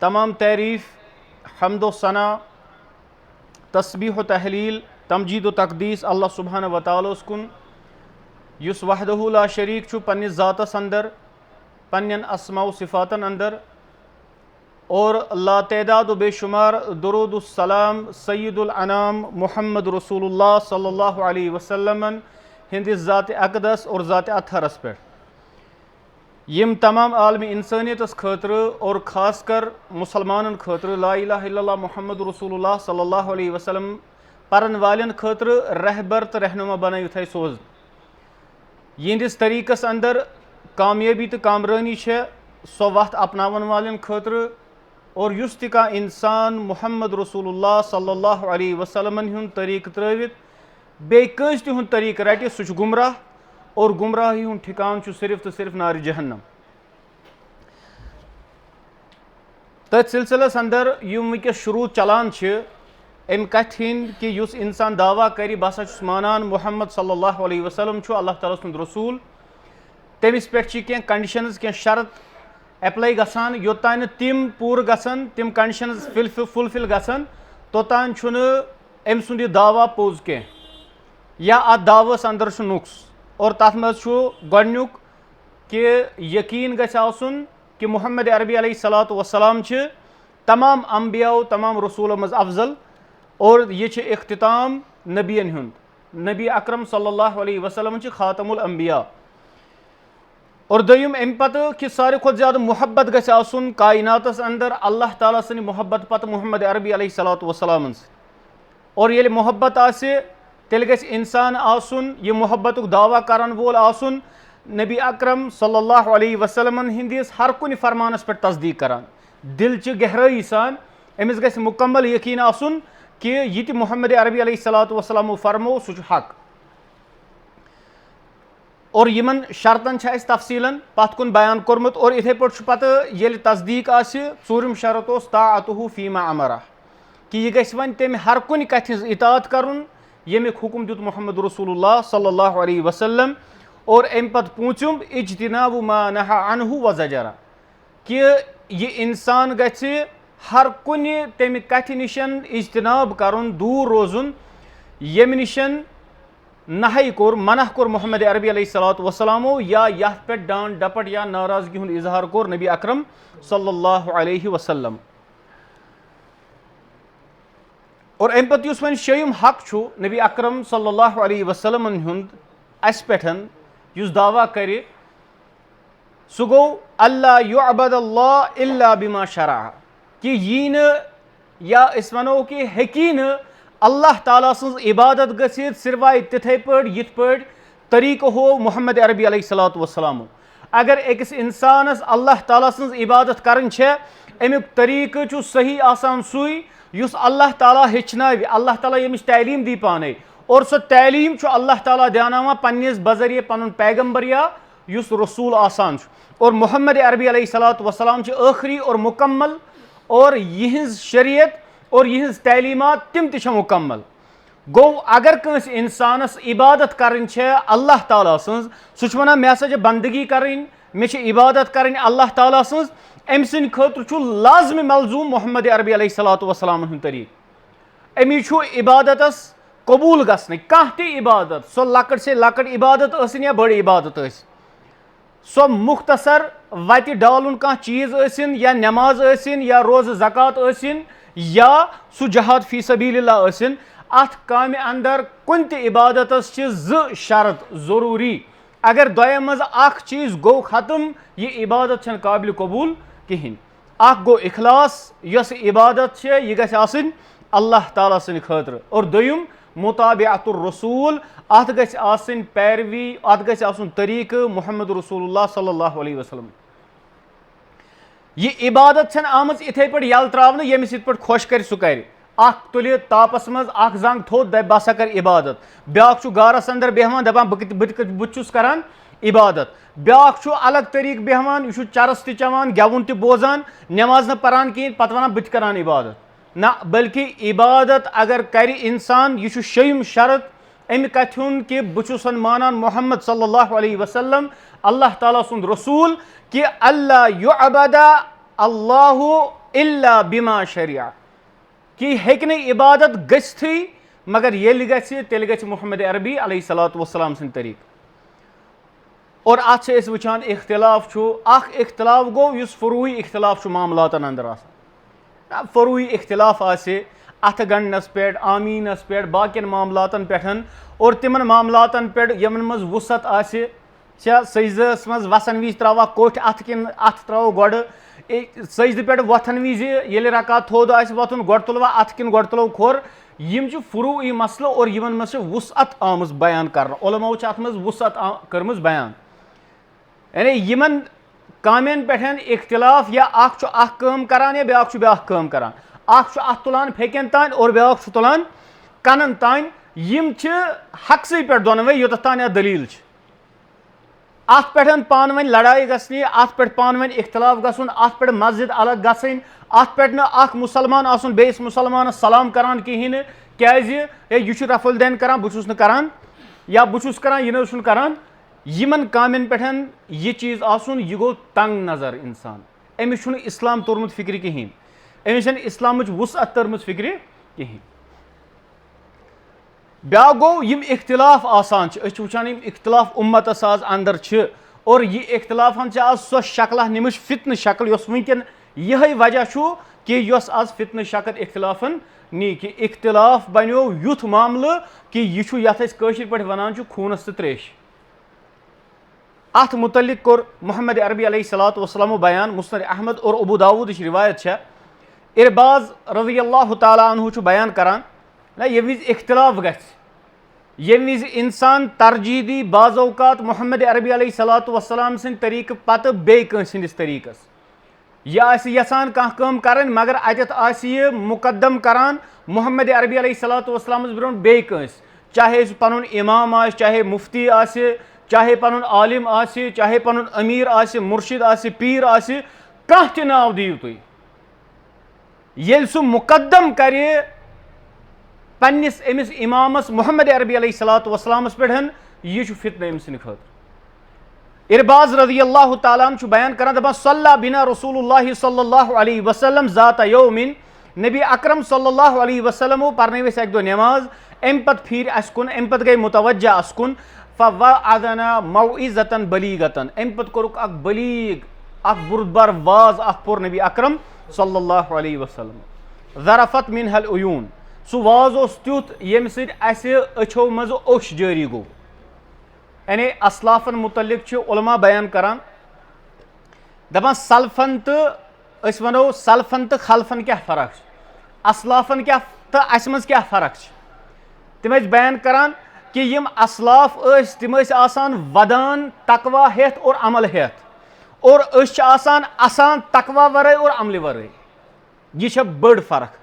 तमाम तारीफ़ हम्दो सना तस्बीह तहलील तमजीद तकदीस अल्लाह सुब्हानहु व तआला कुन युस वहदहु ला शरीक छु पन्निस ज़ातस अंदर पन्नन अस्माउ सिफ़ातन अंदर और लातदाद बेशुमार दुरूद सलाम सय्यदुल अनाम मुहम्मद रसूलुल्लाह सल्लल्लाहु अलैहि वसल्लम हिंदिस ज़ात अक़दस और ज़ात अतहरस पे यम तमाम आलमी इंसानियतस खतर और ख़ास कर मुसलमानन खतर ला इलाहा इल्लल्लाह मुहम्मद रसूलुल्लाह सल्लल्लाहु अलैहि वसल्लम परन वालन खतर रहबर तो रहनुमा बनायु थे सोज यिंदिस तरीक़स अंदर कामयाबी तो कामरानी सो वत अपनावन वालन खतर और युस ति का इंसान मुहम्मद रसूलुल्लाह सल्लल्लाहु अलैहि वसल्लम हुंद तरीक़ त्रवित बे कंस ति हुंद तरीक़ रटि सह गुमराह और गुमराही हुंद ठिकान सिर्फ तो सिर्फ नार जहन्नम। तथ सिलसिलस अंदर यम वस शुरू चलान अम कथ हिंद कि युस इंसान दावा कर बसा मानान मुहम्मद सल्लल्लाहु अलैहि वसल्लम अल्लाह ताला सुंद रसूल तमिस पे कह कंडीशनस कह शर्त एप्लाई गसान योतान तिम पूर गसन तिम कंडीशनस फुलफिल गसन तोतान अम सुंद दावा पोज कह या अत दावस अंदर नुक्स और तथ मज गोडनुक कि यकीन गछ आसुन कि मुहम्मद अरबी अलैहिस्सलातु वस्सलाम तमाम अम्बियाओ तमाम रसूलों मज अफजल और यह इख्तिताम नबियन हुंद नबी अकरम सल्लल्लाहु अलैहि वसल्लम खातमुल अम्बिया और दोयम अम पत कि सारे खुद ज़्यादा मोहब्बत गछ आसुन कायनातस अंदर अल्लाह ताला सनि मोहब्बत पत मुहम्मद अरबी अलैहिस्सलातु वस्सलाम और ये मोहब्बत आसे तेल गछ इंसान आसुन यह मोहब्बत दावा करन वोल आसुन नबी अकरम सल्लल्लाहु अलैहि वसल्लम हिंदिस हर कुन फरमानस पे तस्दीक करान दिल च गहराई सान अमिस गछ मुकम्मल यकीन आसुन कि यह मुहम्मद अरबी अलैहिस्सलातु वस्सलाम फरमो सह हक और यमन शर्तन तफसीलन पत कुन बयान कोरमुत और इथे पे पत ये तस्दीक आूरम शरत ताअतुहु फीमा अमरा कि यह गछ वन तम हर कुन कथ इतात करुन यमिक हुक्म दुत मुहम्मद रसूलुल्लाह सल्लल्लाहु अलैहि वसल्लम और अम पत पूछुम इज्तिनाबु मा नहा अनहु व ज़जरा कि यह इंसान गछ हर कुन तम कथ निशन इज्तिनाब करुन दूर रोजुन यम निशन नहाई कोर मनह कोर मुहम्मद अरबी अलैहिस्सलातु वस्सलामो या यथ पे डांट डपट या नाराजगी हुंद इजहार कोर नबी अकरम सल्लल्लाहु अलैहि वसल्लम और अम पत युस वन शयम हक छु नबी अकरम सल्लल्लाहु अलैहि वसल्लम हुंद अस पेठन युस दावा करे सु गो अल्ला युअबदल्लाह इल्ला बिमा शरा कि यी न या इस वनो कि हेकी न अल्लाह ताला सज इबादत गसित सिर्वाय तिथे पे यिथ पे तरीक़ हो मुहम्मद अरबी अलैहिस्सलातु वस्सलाम अगर अकिस इंसानस अल्लाह ताला सज इबादत करन अमुक तरीक़ छु सही आसान सुई युस अल्लाह ताला हेचनावि अल्लाह ताला यमिस तालीम दी पाने और सो तालीम छु अल्लाह ताला दियानावा पन्निस बजरिए पनुन पैगंबर या युस रसूल आसान और मुहम्मद अरबी अलैहिस्सलातु वस्सलाम आखिरी और मुकम्मल और यहिंज शरीयत और यहिंज तालीमात तिम ति मुकम्मल गो अगर कंस इंसानस इबादत करन अल्लाह ताला सज सह वनान मे हसा बंदगी करन मे इबादत करन अल्लाह ताला सज अम सद खतर लाजमी मलजूम मुहम्मद अरबी अलैहिस्सलातु वस्सलाम हुंद तरीक़ अमी इबादतस कबूल गसन कह ति इबादत सो लकट से लकट इबादत असिन या बड़ इबादत सो मुख्तसर वत डालुन कह चीज असिन या नमाज असिन या रोज़ ज़कात असिन या सु जहाद फी सबीलिल्लाह असिन अत काम अंदर कुन ति इबादतस ज शर्त ज़रूरी अगर दोयम मज अख चीज गो खत्म यह इबादत छन काबिल कबूल कहिन अख गो इखलास यस इबादत यह गछ आसिन अल्लाह ताला सनि खतर और दोयम मुताबिअतुर रसूल अत गछ आसिन पैरवी अत गछ आसुन तरीक़ मुहम्मद रसूलुल्लाह सल्लल्लाहु अलैहि वसल्लम यह इबादत छन आमज इथे पे यल त्रावन यमिस इत पे खुश कर सह कर अख तुल तापस मज अख जंग थोद दप बह सा कर इबादत ब्याक गारस अंदर बेहवान दपान बह करान इबादत ब्याक अलग तरीक़ बेहवान यह चरस त चवान गेवुन त बोजान नमाज न परान कहें पत वन बह करान इबादत ना बल्कि इबादत अगर कर इंसान यह शयम शरत अमि कथ कि बहुत मानान मुहम्मद सल्लल्लाहु अलैहि वसल्लम अल्लाह ताला सुंद रसूल कि अल्लाह युअबदा अल्लाहु इल्ला बिमा शरिया कि हेकने इबादत गस्थी मगर ये गछि तेल गछि मुहम्मद अरबी अलैहिस्सलातु वस्सलाम सिन तरीक और अत से वुचान इख्तिलाफ इख्तिलाफ गो युस फुरूई इख्तिलाफ मामलातन अंदर आसान फुरूई इख्तिलाफ आसे अथ गणनस पे आमीनस पे बाकिन मामलातन पे और तिमन मामलातन पे यमन मज वुसत आसे सजदस मज वसन विज त्रवा कोठ अथ किन अथ त्रो गोड़ सजद पे वथन विज ये रकात थोद वथन गोड़ तुलवा अथ किन गोड़ तुलो खोर यम फुरूई मसल और यमन मज वुसत आमज बयान कर उलमाओ अथ मज वुसत कर्मज बयान यानी यमन कामें पे इख्तिलाफ या अख काम करान या ब्या काम करान अख तुलान फेकन तान और ब्या तुलान कनन तान यम हकसै पे दोनवे योत तान दलील अत पे पान वन लड़ाई गसनी अत पे पान वन इख्तिलाफ गसन अत पे मस्जिद अलग गसन अत पे अख मुसलमान आसन बेस मुसलमान सलाम करान कहें क्याज यह रफुल दैन करान बहुस न करान या बहुस करान यह न करान यमन कामें पे यह चीज आसन यह गो तंग नजर इंसान अमिस इस्लाम तोरमुत फिक्र कहें अमिस इस्लाम वुसअत तरमुत फिक्र कहें ब्या गो यम इख्तिलाफ आसान वुचान यम इख्तिलाफ उम्मतस आज अंदर और यह इख्तिलाफन आज सो शक्ल निमिश फितन शक्ल यस वुनकन यह वजह कि यस आज फितन शक्ल इख्तिलाफन नी कि इख्तिलाफ बनो युथ मामल कि यह यथ पे वनान खूनस तो त्रेश अत मुतलिक कोर मुहम्मद अरबी अलैहिस्सलातु वस्सलाम बयान मुस्नद अहमद और अबू दाऊद रिवायत इरबाज रज़ियल्लाहु ताला अन्हु बयान करान ना ये विज इख्तिलाफ ये विज इंसान तरजीह दी बाज़ औक़ात मुहम्मद अरबी अलैहिस्सलातु वस्सलाम सिंद तरीक़ पत बे कंसिंदिस तरीक़स यह यसान कह काम करन मगर अतत आसि मुकद्दम करान मुहम्मद अरबी अलैहिस्सलातु वस्सलाम ब्रोन बे कंस चाहे पनुन इमाम आस चाहे मुफ्ती आसि चाहे पनुन आलिम आसि चाहे पनुन अमीर आसि मुर्शिद आसि पीर आसि कह त नाव दियो तुई येल सु मुकद्दम करे पन्निस एमिस इमामस मुहम्मद अरबी अलैहिस्सलातु वस्सलामस पेठन यह फितन अमिस खतर इरबाज रज़ियल्लाहु ताला अन्हु बयान करान दपान सल्ला बिना रसूलुल्लाह सल्लल्लाहु अलैहि वसल्लम ज़ात यौमिन नबी अकरम सल्लल्लाहु अलैहि वसल्लम परनवस एक दो नमाज अम पत फिर अस कुन अम पत गई मुतवज्जा अस कुन फवअदना मौइज़तन बलीगतन अम पत कोरुक अक बलीग अक बुरदबार वाज अक पोर नबी अकरम सल्लल्लाहु अलैहि वसल्लम ज़रफत मिनहल उयून सु वाज ओस त्युत यम सिद असे अछो मज ओश जारी गो यानी असलाफन मुतल्लिक उलमा बयान करान दपान सल्फन तो वनो सल्फन तो खल्फन क्या फर्क असलाफन क्या तो अस मज क्या फर्क तम बयान करान कि यम असलाफ तम आसान वदान तकवा हेत और अमल हेत और आसान तकवा वराय और अमल वराय यह बड़ फर्क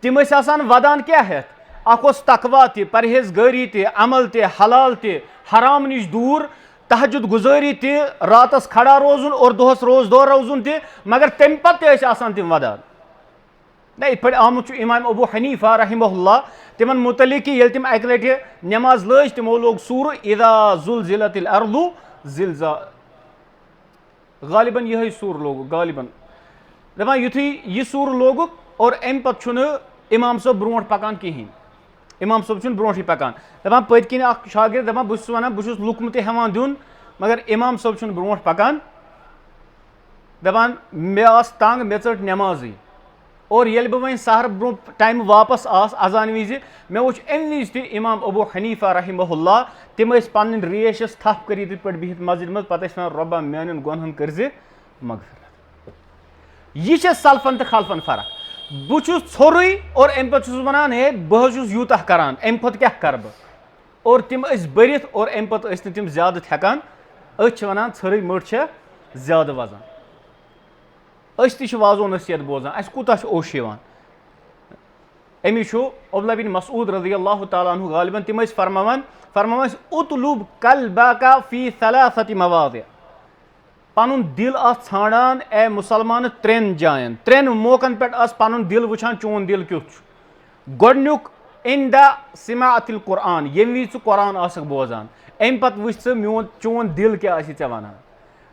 तम आसान वदान क्या हेत अख तकवा ति परहेजगारी ति अमल ति हलाल ति हराम निश दूर तहजुद गुजारी ति रातस खड़ा रोजुन और दोहस रोजदोर रोजुन ति मगर तम पत आसान तम वदान ना इत आमुत इमाम अबू हनीफा रहमहुल्लाह तिमन मुतलिक कि तम अक लटि नमाज लज तिमो लोग सूर इदा जुलजिलतिल अर्दु जिलजा गालिबन यह सूर लोग गालिबन दपान युथी यह सूर लोग और अम पत इमाम सब ब्रोट पकान कहें इमाम सब ब्रोट पकान दपान पत किन शागिर्द दपान बहुत वन बहुत लुकम हेवान दिन मगर इमाम सब ब्रोट पकान दपान मे आस तंग मे चट नमाजी और ये बह वन सहर ब्रो टाइम वापस आस अजान विज मे वो अम विज ति इमाम अबू हनीफा रहमहुल्लाह तिम पन्न रेश थप कर पे बिहित मस्जिद मज पे रब्बा मान गुनहन कर मगफिरत यह सल्फन तो खल्फन फर्क बहुत छोरुई और अम पे वन हे बह यूत करान अम पे क्या कर बह और तिम बरित और अम पे तम ज्यादा हेकान वन छुरी मठ ज्यादा वजन वाजो नसीहत बोजान अस कूत ओश अमी अब्दुल्लाह बिन मसूद रज़ियल्लाहु ताला अन्हु गालिबन तिम फरमावान उतलुब कल्बका फी सलासति मवाज़ि पनुन दिल छाड़ान ए मुसलमान त्रेन जायन त्रेन मौकन पे पनुन दिल वुचान चोन दिल क्युथ गोडनुक इन द सिमाअतिल कुरान यम विज कुरान आसक बोजान अम पत वुच मोन चोन दिल क्या वे वनान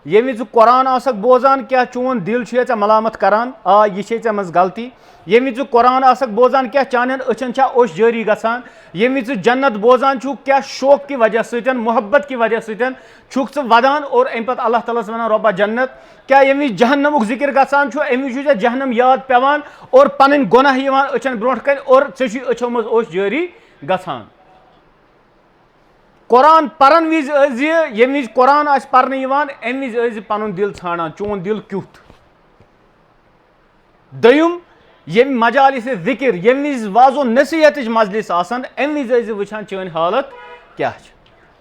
ये कुरान आसक बोजान क्या चोन दिल छे मलामत करान आ यह छे मज गलती ये कुरान आसक बोजान क्या चानन अचन छा ओश जारी गसान ये जन्नत बोजान छुक क्या शौक की वजह से मोहब्बत की वजह से छुक च वदान और अम पे अल्लाह ताला वन रब्बा जन्नत क्या ये जहन्नमुक जिक्र गसान अमे जहन्नम याद पेवान और पन गुनाह अचन ब्रोट कन और ऐ अचो मज ओश जारी गसान कुरान परन विज ये विज कुरान आस परने अम विज पन दिल छाड़ान चोन दिल क्युथ दयुम ये मजालिस जिक्र ये विज वाजो नसीहत मजलिस आसान अम विज वुचान चन हालत क्या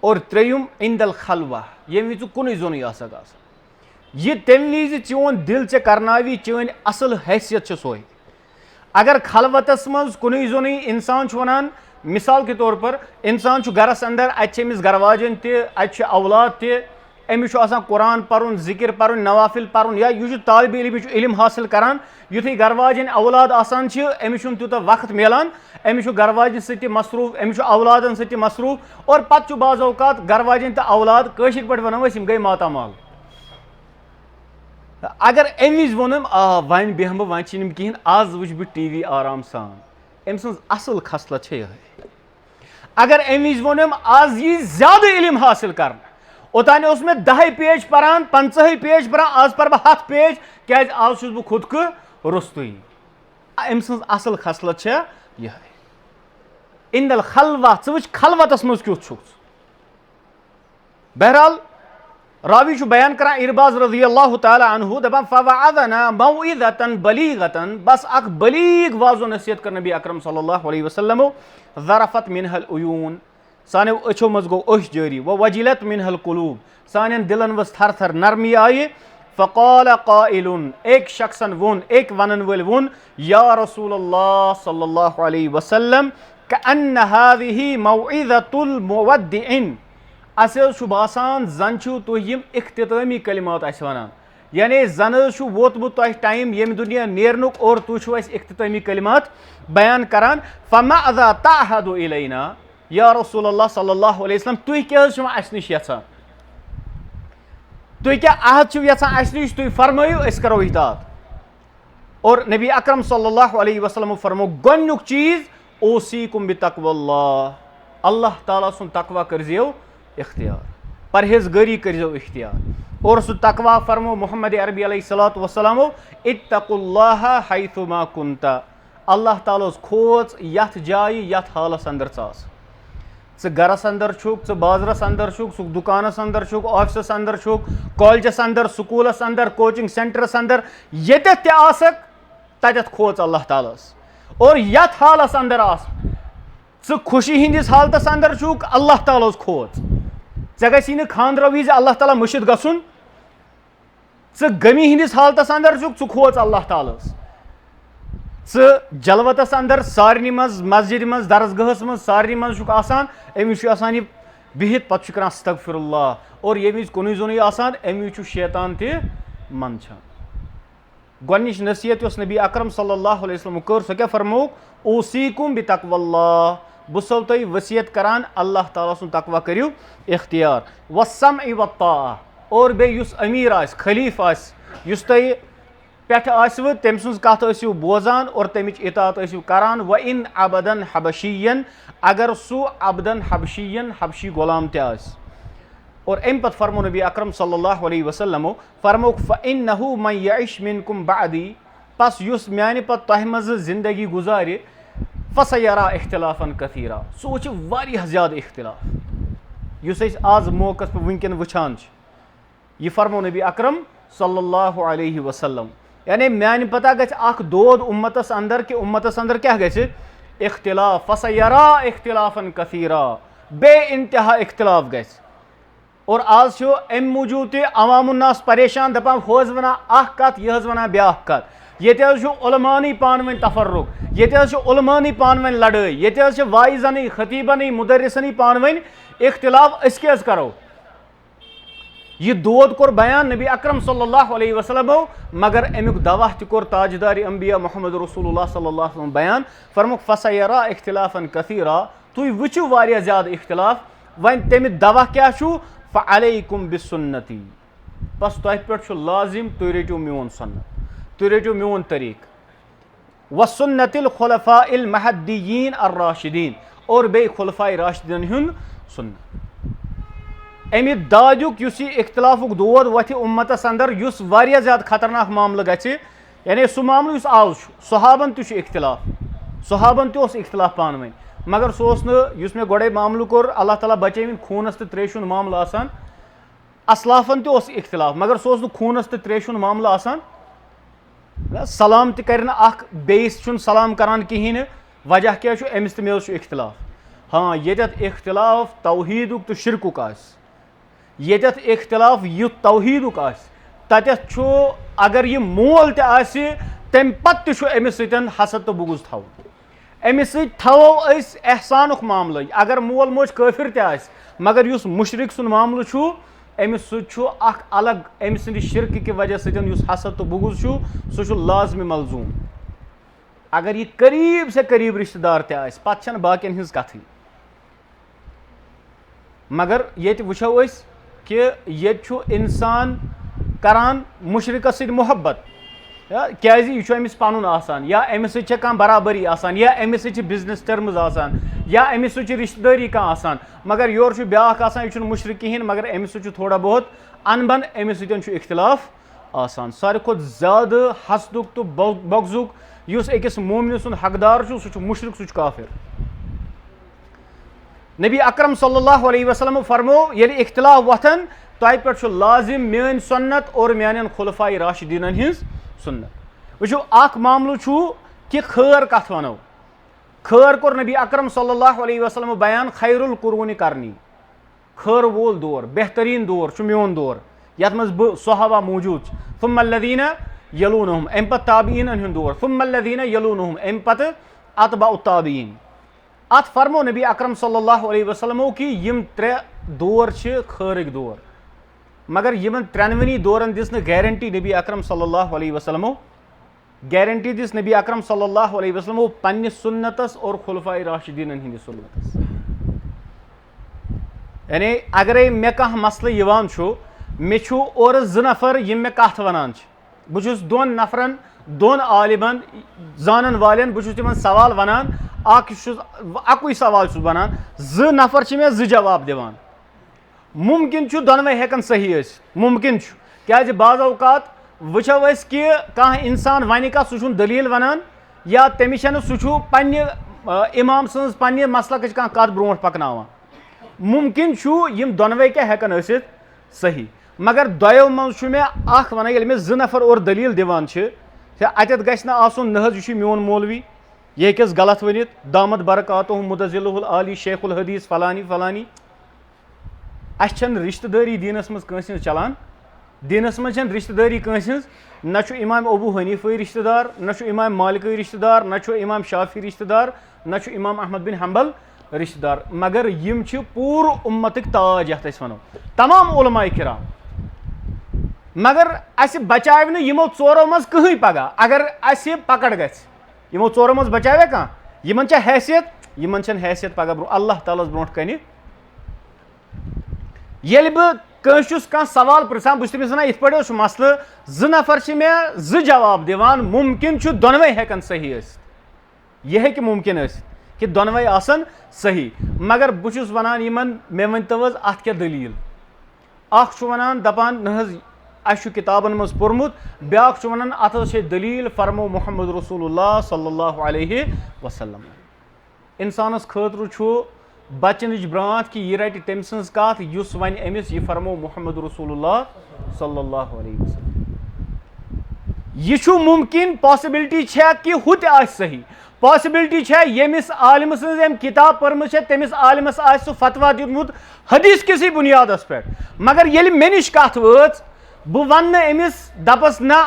और त्रेयुम इंदल खलवा ये विज कुन जोन यह तम विज चोन दिल चे करनावी चन असल हैसियत सोई अगर खलवतस मज कुन जोन इंसान वनान मिसाल के तौर पर इंसान गरस अंदर अमिस गरवाजन त औलाद तमिस कुरान पर्न जिक्र पर्न नवाफिल पर्न या यह तालिब इल्म हासिल करान युथी गरवाजन औलाद आसान अमिस तूता वक्त मिलान अमिस गरवाजन सत मसरूफ अमिस औलादन सत मसरूफ और पत् बाज़ औकात गरवाजन तो औलाद कशिर पे वनो गई मातामाल अगर अमिस वोनम वन बेहम वन कहें आज वुच बह टीवी आराम सान अम सज असल खसलत यह अगर अमिस वोनम आज यह ज्यादा इल्म हासिल कर ओतान मे 10 पेज परान 15 पेज परान आज पर बह 7 पेज क्या आज बह खुद रुस्तुई अम सज असल खसलत यह इंदल खलवा वुच खलवतस मज क्युथ बहरहाल रावी बयान कर इरबाज रज़ी अल्लाह तआला अन्हु दपान फवअदना मौइज़तन बलीगतन बस अख बलीग वाज़ो नसीहत कर नबी अकरम सल्लल्लाहु अलैहि वसल्लम ज़रफ़त मिनहल उयून साने अछो मज गो अश जारी व वजिलत मिनहल कुलूब सानन दिलन वस थर थर नरमी आये फ़क़ाल क़ाइलुन एक शख्सन वोन एक वनन वल वोन या रसूलल्लाह सल्लल्लाहु अलैहि वसल्लम कअन्न हाज़िही मौइज़तुल मुवद्दिइन बासान जन तुम इख्तितामी कलिमात वनान यानी जन वोतमुत टाइम ये दुनिया नेरनुक और तुम इख्तितामी कलिमात बयान करान फमाज़ा ताहदु इलैना या रसूलल्लाह सल्लल्लाहु अलैहि वसल्लम तुम क्या अस निश यछान तुम क्या आहद यछान अस निश तुम फरमायु अस करो इतात और नबी अकरम सल्लल्लाहु अलैहि वसल्लम फरमो गोनुक चीज ओसीकुम बितक़वल्लाह अल्लाह ताला सुन तकवा करजियो इख्तियार परहेजगारी करो इख्तियार और सह तकवा फरमो मोहम्मद अरबी अलैहिस्सलातु वस्सलामो इत्तकुल्लाह हैथुमा कुन्ता अल्लाह ताला खोज यथ जाय यथ हालस अंदर च गरस अंदर छुक बाजरस अंदर छुक दुकानस अंदर छुक ऑफिसस अंदर छुक कॉलेजस अंदर स्कूलस अंदर कोचिंग सेंटरस अंदर यतत आसक ततत खोज अल्लाह तालास और यथ हालस अंदर आस खुशी हिंदिस हालतस अंदर छुक अल्लाह ताला खोज गई न खानद्र विज अल्लाह ताला मुर्शिद गसुन गमी हिंदिस हालतस अंदर छुक खोज अल्लाह तालास जलवतस अंदर सारनी मज मस्जिद मज दरसगाहस मज सारनी मज आसान अमिस यह बिहित पे कर अस्तगफिरुल्लाह और ये कुन जोन आसान अमिस शैतान त मंदान गोनिश नसीहत नबी अकरम सल्लल्लाहु अलैहि वसल्लम कर सो क्या फरमोक ओसीकुम बितक़वल्लाह बह सो तुम वसीयत करान अल्लाह ताला सुन तकवा करियो इख्तियार वस्समअ वत्ताअह और बेस अमीर आस खलीफ आस युस तुम पेठ आसव तम सुन कथ आसियो बोजान और तमिच इतात आसियो करान व इन अबदन हबशियन अगर सु अबदन हबशियन हबशी गुलाम त आस और अम पत फरमो नबी अकरम सल्लल्लाहु अलैहि वसल्लम फरमोक फ़इन्नहु मन यइश मिनकुम बअदी पस युस म्याने पत तोह मज जिंदगी गुजारे फसयरा इख्तिलाफन कथीरा सो वुच वारियाह ज्यादा इख्तिलाफ युस आज मौकस पे वुनकन वुचान यह फरमो नबी अकरम सल्लल्लाहु अलैहि वसल्लम यानी म्याने पता गछ अख दोद उम्मतस अंदर क्या गछ इख्तिलाफ फसयरा इख्तिलाफन कथीरा बे इंतहा इख्तिलाफ गछ और आज अम मूजूब तवामुन्नास परेशान दपान होज वना अख कत यह वना ब्या कत ये उलमानी पान वन तफर्रुक ये उलमानी पान वन लड़ाई ये वाइजन खतीबन मुदरिसन पान वन इख्तिलाफ अस क्या करो यह दोद कोर बयान नबी अकरम सल्लल्लाहु अलैहि वसल्लम मगर अमुक दवा तोर ताजदार अंबिया मोहम्मद रसूलुल्लाह सल्लल्लाहु अलैहि वसल्लम बयान फरमुक फसयरा इख्तिलाफन कसीरा तुम वुचु वारिया ज्यादा इख्तिलाफ वन तमिक दवा क्या फ़अलैकुम बिसुन्नती बस तोह पे लाजिम तुम रटो मोन सुन्नत, तुम रटो मोन तरीक व सुन्नतिल खुलफाइल महद्दीयीन अर राशिदीन, और बे खुलफाए राशिदीन हुंद सुन्नत। अमि दाजुक युस यह इख्तिलाफुक दोद वथ उम्मतस अंदर युस वारिया ज़्यादा खतरनाक मामला गछि, यानी सह मामला युस आज सहाबन तु इख्तिलाफ, सहाबन तोस इख्तिलाफ पान वन, मगर सह युस मे गोड़े मामल कोर अल्लाह ताला बचे खूनस तो त्रेश मामला आसान, असलाफन तोस इख्तिलाफ मगर सह खूनस तो त्रेश मामला आसान। सलाम त कर बेस सलाम करान कहीं, वजह क्या अमिस तो मे इख्तिलाफ। हाँ ये इख्तिलाफ तौहीदुक तो शिरकुक ये इख्तिलाफ युत तौहीदुक तथ अगर यह मोल तम पत् अमिस हसद तो बुगुज थो अमिस थवो एहसानुक मामल, अगर मोल मोज काफिर त मगर युस मुशरिक सुन मामल अमिस अलग अमिस शिरक की वजह से हसद तो बुगुज सह लाजमी मलजूम। अगर यह करीब से करीब रिश्तेदार त बाकियन हिंज कथ, मगर ये वो कि ये इंसान करान मुशरिकस मोहब्बत क्या यह अमिस पनुन आसान, या अमिस बराबरी आसान, या अमिस बिजनेस टर्म्स आसान, या अमिस रिश्तेदारी कह आसान, मगर योर ब्याख आसान यह मुशरिक कहीं, मगर अमिस थोड़ा बहुत अनबन अमिस इख्तिलाफ आसान। सारे खुद ज़्यादा हसदुक तो बगजुक युस अकिस मोमिन सुन हकदार सह मुशरिक सह काफिर। नबी अकरम सल्लल्लाहु अलैहि वसल्लम फरमो ये इख्तिलाफ वथन तह पे लाजिम मेन सुन्नत और मेन खुलफाए राशिदीन हिंज सुन्नत। वो अख मामल कि खैर कथ वनो, खैर कोर नबी अकरम सल्लल्लाहु अलैहि वसल्लम बयान खैरुल कुरून करनी, खैर वोल दौर बेहतरीन दौर मोन दौर यथ मज बह सहाबा मौजूद, सुम्मल्लज़ीना यलूनहुम अम पत ताबीन हुंद दौर, सुम्मल्लज़ीना यलूनहुम अम पत अतबाउ ताबीन। अत फरमो नबी अकरम सल्लल्लाहु अलैहि वसल्लम कि यम त्रे दौर खैरिक दौर, मगर यमन त्रेनवनी दौरन दिस गारंटी नबी अकरम सल्लल्लाहु अलैहि वसल्लम, गारंटी दिस नबी अकरम सल्लल्लाहु अलैहि वसल्लम पन्ने सुन्नतस और खुलफाए राशिदीन हिंद सुन्नतस। यानी अगर मे कह मसल यवान मे और ज नफर यम मे कथ वनान, बहुस दोन नफरन दोन आलिमन जानन वालन बहुस तिमन सवाल वनान, अकुई सवाल वनान, ज नफर मे ज जवाब दिवान। मुमकिन दोनवे हेकन सही मुमकिन क्या बाज़ औकात वुचो कि कह इंसान वन कह सह दलील वनान, या तमिस सह पन्ने इमाम सज पन्ने मसलक कह कत ब्रो पकनावान। मुमकिन यम दोनवे क्या हेकन सही, मगर दोयों मज मे अख वन ये मे ज नफर और दलील दिवान अतत गश्न आसुन न यह मोन मौलवी यह हेकस गलत वनित दामद बरकातुहु मुदज़िलुहुल आली शेखुल हदीस फलानी फलानी। रिश्तेदारी दीनस मज कंस चलान, दीनस मज रिश्तेदारी कंस न इमाम अबू हनीफा रिश्तेदार, न इमाम मालिक रिश्तेदार, न इमाम शाफी रिश्तेदार, न इमाम अहमद बिन हम्बल रिश्तेदार, मगर यम पूर उम्मतिक ताज यथ वनो तमाम उलमाए किराम। मगर अस बचाव यमो चोरों मज कहीं पगह, अगर अस पकड़ गमो चोरों मज बचावे कह यमन हैसियत, यमन हैसियत पगह ब्रो अल्लाह ताला ब्रो कन। ये बह सवाल पृछान बस तमिस वन इत पे मसल ज नफर मे ज जवाब दिवान, मुमकिन दोनवे हेकन सही यह हे मुमकिन कि दोनवे आसन सही, मगर बहुस वनान यमन मे वनतो अत क्या दलील। अख वनान दपान न अस किताबन मज पोर्मुत, ब्याक वनान अत दलील फरमो मुहम्मद रसूलुल्लाह सल्लल्लाहु अलैहि वसल्लम। इंसानस खतरु बचन ब्रांत कि यह रट तम सज कथ युस वन अमिस यह फरमो मुहम्मद रसूलुल्लाह सल्लल्लाहु अलैहि वसल्लम। यह मुमकिन पॉसिबिलिटी कि हु सही, पॉसिबिलिटी यमिस आलिम सम किताब पर्म तमिस आलिमस सह फतवा दितमुत हदीस किसी बुनियादस पे, मगर ये मे निश कथ वच बह वन अमिस दपस ना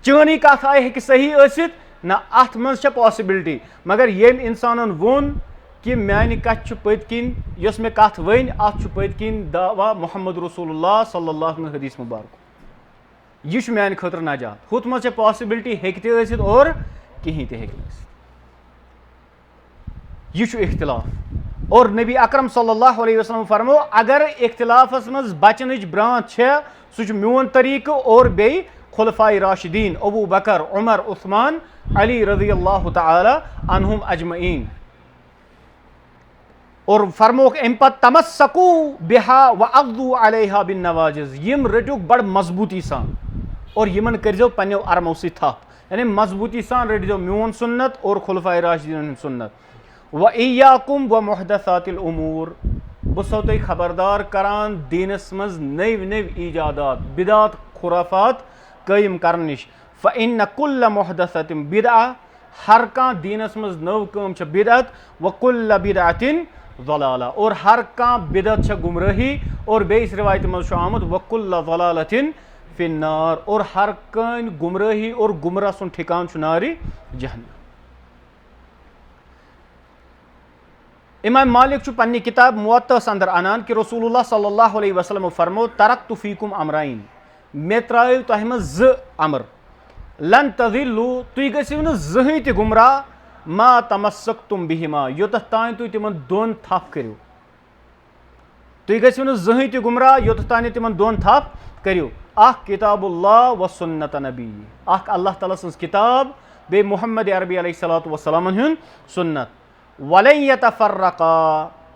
चानी कथ आय हे सही आसित ना अत मज पॉसिबिलिटी, मगर येम इंसान वोन कि म्यान कथ पत किन यस मे कथ वन अत पत किन दावा मुहम्मद रसूलुल्लाह सल्लल्लाहु अलैहि हदीस मुबारक, यह म्यान खतर नजात। हुत मज पॉसिबिलिटी हेक और कहीं ते हेक। यह इख्तिलाफ और नबी अकरम सल्लल्लाहु अलैहि वसल्लम फरमो अगर इख्तिलाफस मज बचनच ब्रांच सह मोन तरीक और बे खुलफाए राशिदीन अबू बकर उमर उस्मान अली रज़ियल्लाहु तआला अन्हुम अजमईन। और फरमोक अम पे तमस्सकू बिहा व अज़्ज़ू अलैहा बिन नवाजिज़ यम रटुक बड़ मजबूती सान और यमन करजो पन्यो अरमो सि थप, यानी मजबूती सान रटजो मोन सुन्नत और खुलफाए राशिदीन सुन्नत। व इय्याकुम व मुहदसातिल उमूर बसो तुम खबरदार करान दीनस मज नव नव ईजादात बिदात खुराफात कायम कर नश। फ़इन्न कुल्ल मुहदसतिन बिदअ हर कह दीनस मज नव कम बिदअत व कुल्ल बिदअतिन ज़लाला और हर कह बिदअत गुमराही और बेस रिवायत मज आमुत व कुल्ल ज़लालतिन फिन्नार और हर कह गुमराही और गुमराह सुन ठिकान नारी जहन्नम। इमाम मालिक पन्नी किताब मुवत्तस अंदर अनान कि रसूलुल्लाह सल्लल्लाहु अलैहि वसल्लम फरमो तरक्तु फीकुम अमराइन मे त्रायो तह मज अमर लन तज़िल्लू तुम गसिव न जहन त गुमराह मा तमस्सक्तुम बिहिमा योत तान तुम तिमन दोन थप करियो, तुम गसिव न जहन त गुमराह योत तान तिमन दोन थप करियो। अख किताबुल्लाह व सुन्नत नबी अख अल्लाह ताला सन्स किताब बे मुहम्मद अरबी अलैहिस्सलातु वस्सलाम हुन सुन्नत। वलन यतफर्रका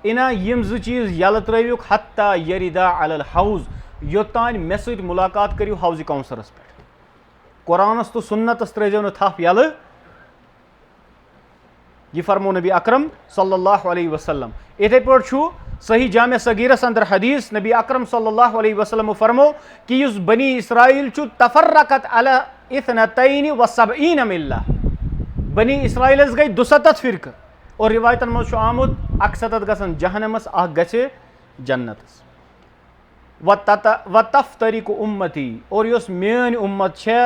इना यम ज चीज यल त्रविक हत्ता यरिदा अलल हौज योतान मे सत मुलाकात करियो हौज कौसरस पे कुरानस तो सुन्नतस त्रजो न थप यल। यह फरमो नबी अकरम सल्लल्लाहु अलैहि वसल्लम। इथे पे सही जामे सगीरस अंदर हदीस नबी अकरम सल्लल्लाहु अलैहि वसल्लम फरमो कि युस बनी इसराइल तफर्रकत अला इथनतैन व सबईन मिल्ला बनी इसराइल गई 270 फिरक और रिवायतन मज आमुत 170 गसन जहनमस अख गछे जन्नतस। व तफ्तरिक उम्मती और युस मेन उम्मत छे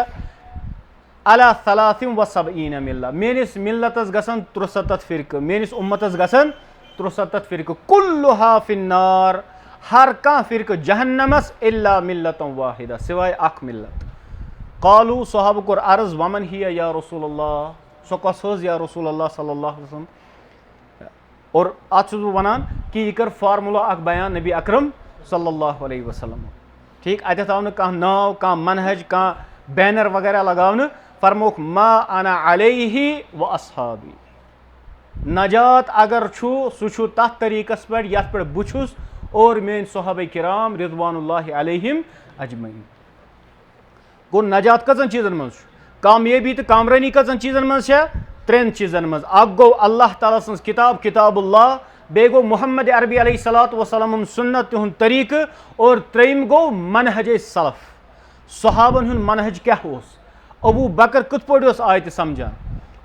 अला सलासिम व सबईन मिल्ला मेनिस मिल्लतस गसन 73 फिरक मेनिस उम्मतस गसन 73 फिरक कुल्लुहा फिन्नार हर कह फिरक जहन्नमस इल्ला मिल्लतन वाहिदा सिवाय अख मिल्लत। कालू सहाब कोर अर्ज वमन हिया या रसूलल्लाह सो कस या रसूलल्लाह सल्लल्लाहु अलैहि वसल्लम और अत वनान कि यह कर फार्मूला अख बयान नबी अकरम सल्लल्लाहु अलैहि वसल्लम। ठीक अत आव न नाव कह मनहज कह बैनर वगैरह लगावन फरमोक मा अना अलैहि व अस्हाबी नजात अगर सह तथ तरीकस पे यथ पे बुछुस और मेन सहाबा किराम रिज़वानुल्लाहि अलैहिम अजमईन। गो नजात कजन चीजन मज कामयाबी तो कामरानी कजन चीजन मज त्रेन चीजन मज अख गो अल्लाह ताला सन्स किताब किताबुल्लाह बे गो मुहम्मद अरबी अलैहिस्सलातु वस्सलाम सुन्नत तिहुंद तरीक और त्रेम गो मनहज सलफ सहाबन हुन मनहज क्या होस अबू बकर कथ पट आयत समझान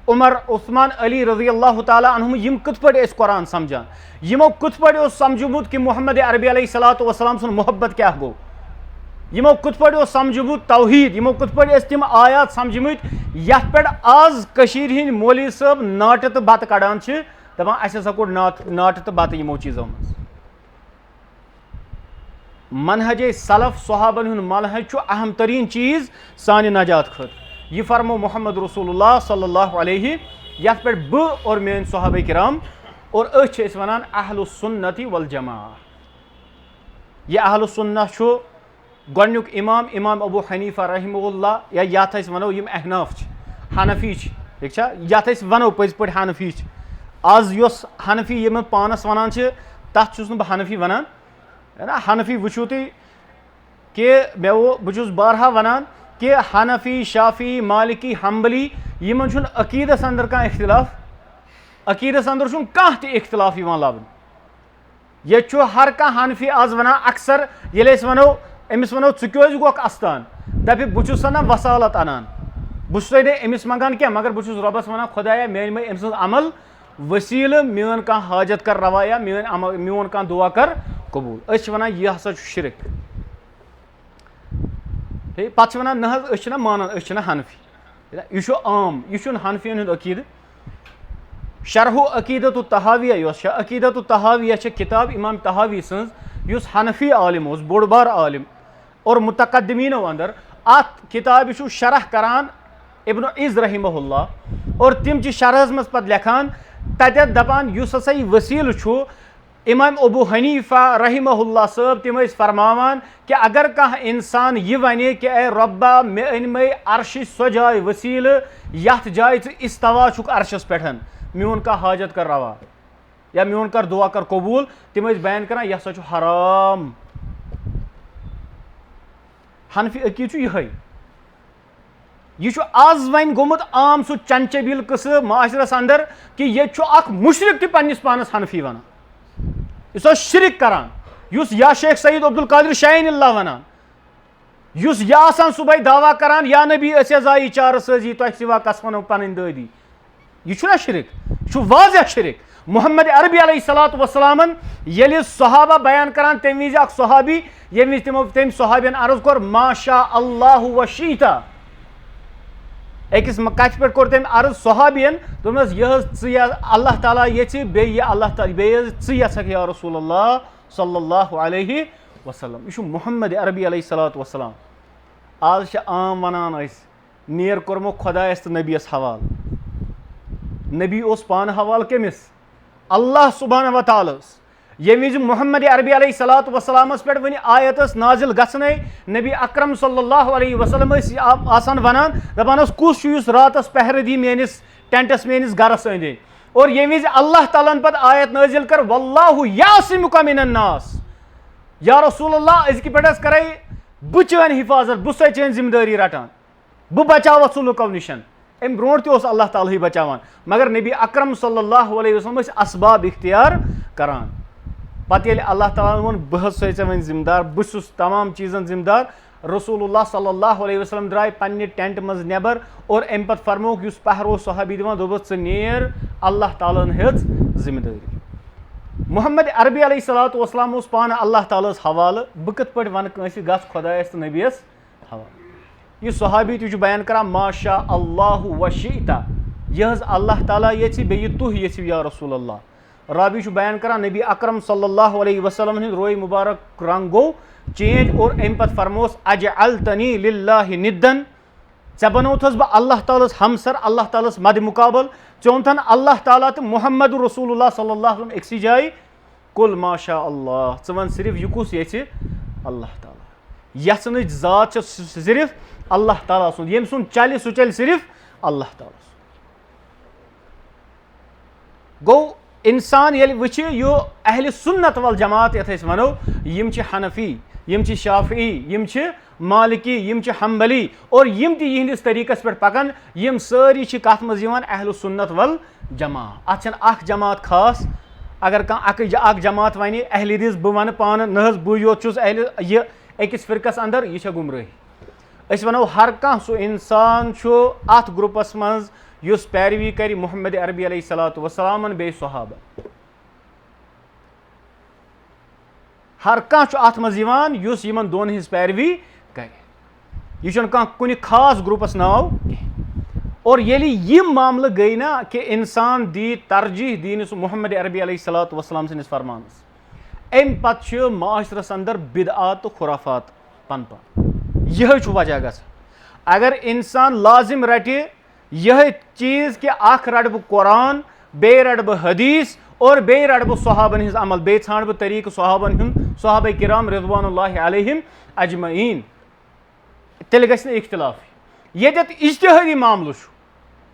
उमर उस्मान अली रज़ियल्लाहु ताला अन्हुम यम कथ पट कुरान समझान यमो कथ पट समझमुत कि मुहम्मद अरबी अलैहिस्सलातु वस्सलाम सुन मोहब्बत क्या गो यमो कथ पट समझमुत तौहीद यमो कथ पट तिम आयात समझमुत यथ पे आज कशीर हिंद मौलवी साहब नाट तो बत कड़ान दपान अस हसा कोड़ नाट तो बत यमो चीजों मज। मनहज सलफ सहाबन हुन मनहज अहम तरीन चीज सानि नजात खत। यह फरमो मोहम्मद रसूलुल्लाह सल्लल्लाहु अलैहि यथ पे ब और मेन सहाबा किराम और अस वनान अहलुस सुन्नति वल जमा। यह अहलुस सुन्नह गोडनुक इमाम इमाम अबू हनीफा रहमहुल्लाह या यथ वनो यम अहनाफ हनफी ठीक यथ वनो पज पे हनफी आज योस हनफी यम पानस वनान तथ बह हनफी वनान है ना हनफी वुचो तुम कि मे बहुत बारहा वनान कि हनफी शाफी मालिकी हम्बली यमन अकीदस अंदर कह इख्तिलाफ अकीदस अंदर कह त इख्तिलाफ लबन ये हर कह हनफी आज वनान अक्सर ये वनो अमिस वनो क्यों गोक अस्तान दप बहुत सना वसालत अनान बहुत अमिस मंगान क्या मगर बहुत रबस वनान खुदाया मे अम सज अमल वसील मेन कह हाजत कर रवाया मेन कह दुआ कर कबूल वनान यह हसा शिरक पे वनान ना मानान हनफी यह आम यह हनफियन हुंद अकीद। शरह अकीदत तहाविया अकीदत तहाविया किताब इमाम तहावी सन्स हनफी आलिम बोड़ बार आलिम और मुतकद्दिमीनो अंदर अत किताब शरह करान इब्न इज़ रहिमहुल्लाह और तिम शरहस मज पे लेखान तत दपान युस हसा वसील इमाम अबू हनीफा रहिमहुल्लाह साहब तिम फरमावान कि अगर कह इंसान यह वन कि ए रब्बा मे अनमे अर्श सो जाय वसील यथ जाय इस्तवा छुक अर्शस पे मीन कह हाजत कर रवा या मीन कर दुआ कर कबूल तिम बयान कर यह सा हराम। हनफी अकीद यह आज वन गोमुत आम सह चंचबिल किस्म माशरस अंदर कि ये मुशरिक ति पन्निस पानस हनफी वन यह शिरक करान या शेख सईद अब्दुल कादिर शाहीन अल्लाह वनान या सुबह दावा करान या नबी अजाई चार सजी तुह सिवा कस वनो पन दादी यह शिरक यह वाज़ह शिरक। मोहम्मद अरबी अलैहिस्सलातु वस्सलामन येलि सहाबा बयान करान तम विज सहाबी ये तम सहाबियन अर्ज कोर माशा अल्लाह व शीता अकिस कथ पे कोर तम अर्ज सहाबियन दोपस यह अल्लाह ताला ये बे अल्लाह बे या रसूलुल्लाह सल्लल्लाहु अलैहि वसल्लम यह मोहम्मद अरबी अलैहिस्सलातु वस्सलाम। आज आम वनान नेर कोरमो खुदायस तो नबीस हवाल नबी ओस पान हवाल कमिस अल्लाह सुब्हानहु व तआला ये विज मोहम्मद अरबी अलैहिस्सलातु वस्सलामस पे वन आयत नाजिल गसने नबी अकरम सल्लल्लाहु अलैहि वसल्लम आसान वनान दपान कुस रातस पहर दी मेनिस टेंटस मेनिस गरस अंदि और ये विज अल्लाह ताला पे आयत नाजिल कर वल्लाहु यासिमुका मिनन नास या रसूलुल्लाह अजकि पे करे बह चन हिफाजत बह सै चन जिम्मेदारी रटान बह बचाव सु लुको निशन अम ब्रोट तस अल्लाह ताला ही बचावान मगर नबी अकरम सल्लल्लाहु अलैहि वसल्लम असबाब इख्तियार करान पत अल्लाह ताला वोन बह सै वन जिम्मेदार बह तमाम चीज़न जिम्मेदार रसूलुल्लाह सल्लल्लाहु अलैहि वसल्लम द्राय पन्ने टेंट मज नेबर और अम पे फरमोक युस पहर सहाबी दिवान दोपस नेर अल्लाह ताला हेज जिम्मेदारी। मोहम्मद अरबी अलैहिस्सलातु वस्सलाम उस पान अल्लाह तालास हवाल बह कत पे वन कंस गस खुदायस तो नबीस हवाल यह सहाबी तुझ बयान करान माशा अल्लाह व शीता यह अल्लाह ताला ये बे तुह ये या रसूलुल्लाह। राबी बयान करान नबी अकरम सल्लल्लाहु अलैहि वसल्लम हिंद रोय मुबारक रंग गो चेंज और अम पे फरमोस अजअलतनी लिल्लाहि निद्दन ऐ बनोथस बह अल्लाह तालास हमसर अल्लाह तालास मद मुकाबल चोनथन अल्लाह ताला तो मुहम्मद रसूलुल्लाह सल्लल्लाहु अलैहि वसल्लम एकसी जाय कुल माशा अल्लाह च वन सिर्फ यह कुस ये अल्लाह ताला यन जात सिर्फ अल्लाह ताला सुन यम सुन चल सह चल सिर्फ अल्लाह ताला गो इंसान ये वुच यो अहल सुन्नत वल जमात यथ वनो यम हनफी यम शाफी यम मालिकी यम हम्बली और यम तिहंदिस तरीकस पे पकान यम सारी कथ मज अहल सुन्नत वल जमा अत जमात खास अगर कह जमात वन अहल हदीस बह वन पान नज बह योत अहल यह अकिस फिरकस अंदर यह गुमराही वनो हर कह सह इंसान अत ग्रुपस मज युस पैरवी कर मोहम्मद अरबी अलैहिस्सलातु वस्सलामन बे सहाबा हर कह अत मज युस यमन दोन हिज पैरवी कर यह कुन खास ग्रुपस नाव और येली यह मामला गई ना कि इंसान दी तरजीह दीन मोहम्मद अरबी अलैहिस्सलातु वस्सलाम सनिस फरमानस अम पे माशरस अंदर बिदआत तो खुराफात पन यह वजह ग अगर इंसान लाजिम रटे यह चीज़ कि अख रट बह कुरान बे रट बह हदीस और बे रट बह सहाबन हिंद अमल बे छान बह तरीक सहाबन हुंद सहाबा किराम रिज़वानुल्लाहि अलैहिम अजमईन तेल गछ न इख्तिलाफ येत इज्तिहादी मामल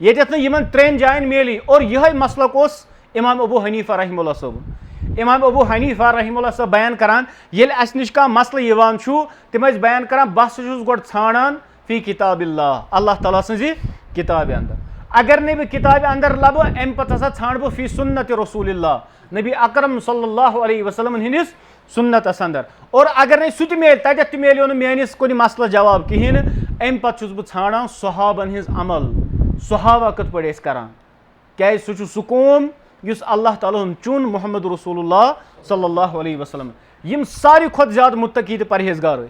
येत न त्रेन जायन मेली और यह मसलक ओस इमाम अबू हनीफा रहमतुल्लाह साहब इमाम अबू हनीफा रहमतुल्लाह साहब बयान करान येल अस निश कह मसल यवान छु तिम बयान करान बस छुस गोड छाणान फी किताबिल्लाह अल्लाह ताला सजी किताब अंदर अगर ने बह किताब अंदर लब अम पे छाण बह फी सुन्नत रसूलिल्लाह नबी अकरम सल्लल्लाहु अलैहि वसल्लम हिंदिस सुन्नतस अंदर और अगर ने सह मेल तत मेलो न मेनिस कुन मसलस जवाब कहें अम पे बह छाणान सहाबन हिंज अमल सहाबा कत पे करान क्या सह कौम युस अल्लाह ताला चुन मोहम्मद रसूलुल्लाह सल्लल्लाहु अलैहि वसल्लम यम सारी खुद ज्यादा मुत्तकी तो परहेजगार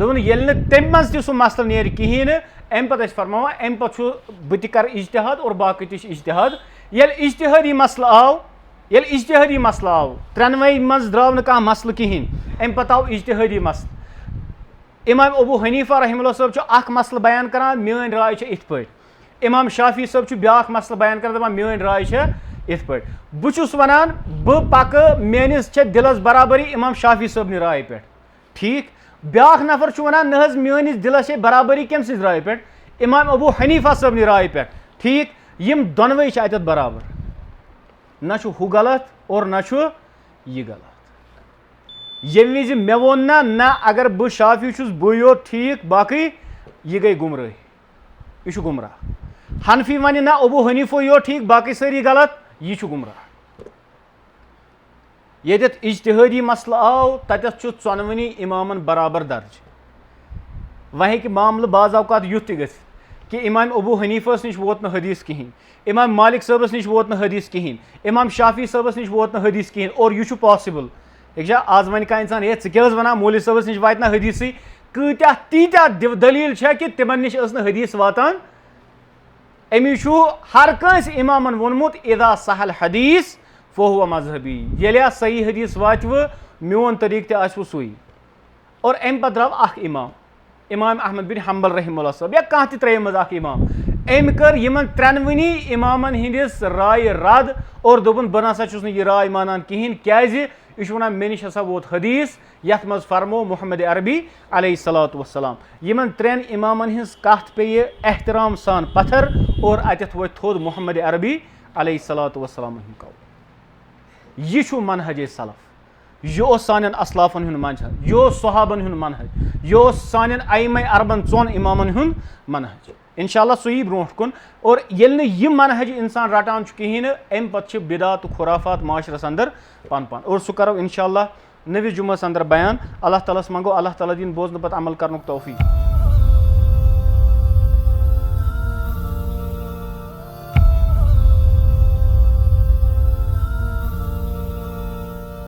दोन ये तम मज सह मसल नेर कहें अम पे फरमावा अम पे बह कर इज्तिहाद और बाकी इज्तिहाद ये इज्तिहादी मसल आव त्रेनवे मज द्राव न कह मसल कहें अम पे आव इज्तिहादी मसल इमाम अबू हनीफा रहमतुल्लाह साहब अख मसल बयान करान मेन राय इत पे इमाम शाफी साहब ब्याख मसल बयान कर दपान मेन राय इत पे बहुत वनान बह पक मेनिस दिलस बराबरी इमाम शाफी साहब राय पे ठीक ब्याख नफर वनान न मेनिस दिलस बराबरी कम सी राय पे इमाम अबू हनीफा साहब राय पे ठीक यम दोनवे अत बराबर ना हु गलत और ना यह गलत ये विज मे वोन ना अगर बह शाफी छुस बह योत ठीक बाकी यह गई गुमराही यह गुमराह हनफी वन ना अबू हनीफो यो ठीक बाकी सारी गलत यह गुमराह ये इज्तिहादी मसल आव तथ चोनवनी इमामन बराबर दर्ज वह हे मामल बाज अवकात युथ कि इमाम अबू हनीफस निश वोत न हदीस कहीं इमाम मालिक साहबस निश वोत न हदीस कहीं इमाम शाफी साहबस निश वोत न हदीस कहीं और यह पॉसिबल एक आज वन का इंसान ये वन मौलवी साहबस निश वात न हदीस कत्या तीत्या दलील कि तिमन निश न हदीस वातान अमी हर कंस इमामन वोनमुत इदा सहल हदीस फहुव मजहबी ये सही हदीस वातव मोन तरीक तह सुई और अम पे द्राव अख इमाम अहमद बिन हम्बल रहमुल्लाह साहब या कह त्रेम अख इमाम अम कर यमन त्रेनवनी इमामन हिंदिस राय रद और दोपन बह नसा यह राय मानान कहें क्या वन मे निश हसा वोत हदीस यथ मज फरमो मोहम्मद अरबी अलैहिस्सलातु वस्सलाम यमन त्रेन इमामन हिंस कथ पे एहतराम सान पत्थर और अतथ वो थोद मोहम्मद अरबी अलैहिस्सलातु वस्सलाम यह मनहज सलफ यह सान असलाफन हुन मनहज यह सहाबन हुन मनहज यह सान अइमा अरबन चौन इमामन हुन मनहज इंशाअल्लाह सुई ब्रोह कुन और ये यह मनहज इंसान रटान कहें अम पे बिदात खुराफात माशरस अंदर पन पन और सह करो इंशाअल्लाह नवी जुम्मस अंदर बयान अल्लाह ताला मंगो अल्लाह ताला दिन बोजन पे अमल कर तौफीक।